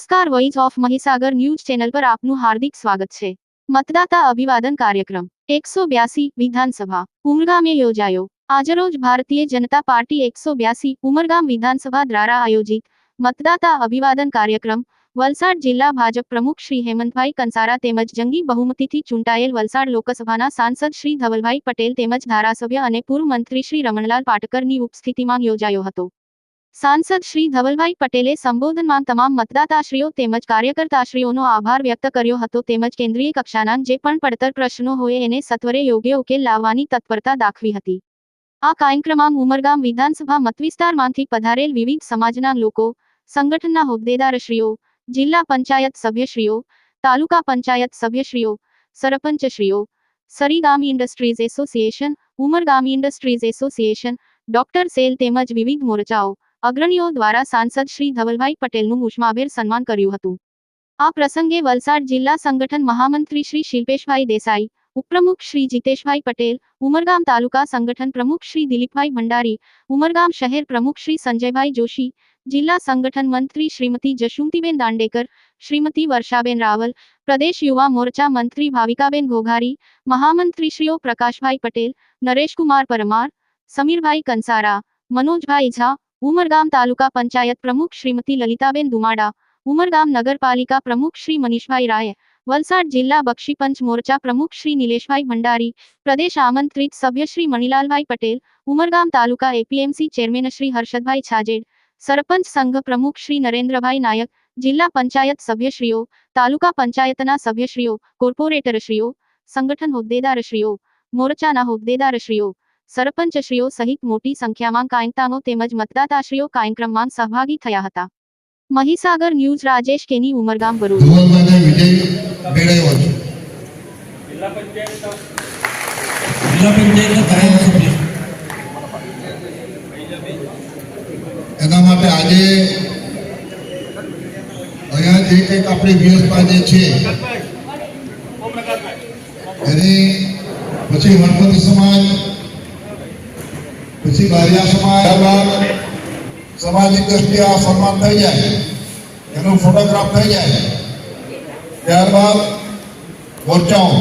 નમસ્કાર, voice of Mahisagar news channel પર આપનું હાર્દિક સ્વાગત છે। મતદાતા અભિવાદન કાર્યક્રમ 182 વિધાનસભા ઉમરગામે યોજાયો। આજરોજ ભારતીય જનતા પાર્ટી 182 ઉમરગામ વિધાનસભા દ્વારા આયોજિત મતદાતા અભિવાદન કાર્યક્રમ વલસાડ જિલ્લા ભાજપ પ્રમુખ શ્રી હેમંતભાઈ કંસારા તેમજ જંગી બહુમતીથી ચૂંટાયેલ વલસાડ લોકસભાના સાંસદ શ્રી ધવલભાઈ પટેલ તેમજ ધારાસભ્ય અને પૂર્વ મંત્રી શ્રી રમણલાલ પાટકરની ઉપસ્થિતિમાં યોજાયો હતો। सांसद श्री धवलभाई पटेले संबोधन तमाम मतदाताश्रीओ तेमज कार्यकर्ताश्रीओनो आभार व्यक्त कर्यो हतो तेमज केंद्रीय कक्षाना जे पण પડતર प्रश्नो होय एने सत्वरे योग्य उकेल लाववानी तत्परता दाखवी हती। आ कार्यक्रममां उमरगाम विधानसभा मतविस्तारमांथी पधारेल विविध समाजना लोको, संगठनना होद्देदारश्रीओ, जिल्ला पंचायत सभ्यश्रीओ, तालुका पंचायत सभ्यश्रीओ, सरपंचश्रीओ, Sarigam industries association, Umargam industries association, doctor cell तेमज विविध मोर्चाओ अग्रणीओ द्वारा सांसद श्री धवलभाई पटेलનું ઉષ્માભેર સન્માન કર્યું હતું। આ પ્રસંગે વલસાડ જિલ્લા સંગઠન મહામંત્રી શ્રી શિલ્પેશભાઈ દેસાઈ, ઉપપ્રમુખ શ્રી જીતેશભાઈ પટેલ, ઉમરગામ તાલુકા સંગઠન પ્રમુખ શ્રી દિલીપભાઈ ભંડારી, ઉમરગામ શહેર પ્રમુખ શ્રી સંજયભાઈ જોશી, જિલ્લા સંગઠન મંત્રી શ્રીમતી જશુમતીબેન દાંડેકર, શ્રીમતી વર્ષાબેન રાવલ, પ્રદેશ યુવા મોરચા મંત્રી ભાવિકાબેન ઘોઘારી, મહામંત્રીશ્રીઓ પ્રકાશભાઈ પટેલ, નરેશકુમાર પરમાર, સમીરભાઈ કંસારા, મનોજભાઈ ઝા, उमरगाम तालुका पंचायत प्रमुख श्रीमती ललिताबेन दुमाडा, उमरगाम नगरपालिका प्रमुख श्री मनीषभाई राय, वलसाड जिला बक्षीपंच मोर्चा प्रमुख श्री नीलेशभाई भंडारी, प्रदेश आमंत्रित सभ्य श्री मणिलालभाई पटेल, उमरगाम तालुका एपीएमसी चेरमेन श्री हर्षदभाई छाजेड, सरपंच संघ प्रमुख श्री नरेन्द्रभाई नायक, जिला पंचायत सभ्यश्रीओ, तालुका पंचायतना सभ्यश्रीओ, कोर्पोरेटरश्रीओ, संगठन होद्देदारश्रीओ, मोर्चाना होद्देदारश्रीओ, सरपंचश्रीओ सहित मोटी संख्यामां कार्यकर्ताओ तेमज मतदाताश्रीओ कार्यक्रममां सहभागी थया हता। महीसागर न्यूज राजेश केनी, उमरगाम भरूच। એના માટે આજે અહીંયા જે કંઈક આપણી વ્યવસ્થા જે છે એની પછી વનપતિ સમાજ, પછી બારિયા સમાજ, સામાજિક દ્રષ્ટિએ આ સન્માન થઈ જાય, એનો ફોટોગ્રાફ થઈ જાય, ત્યારબાદ મોરચાઓ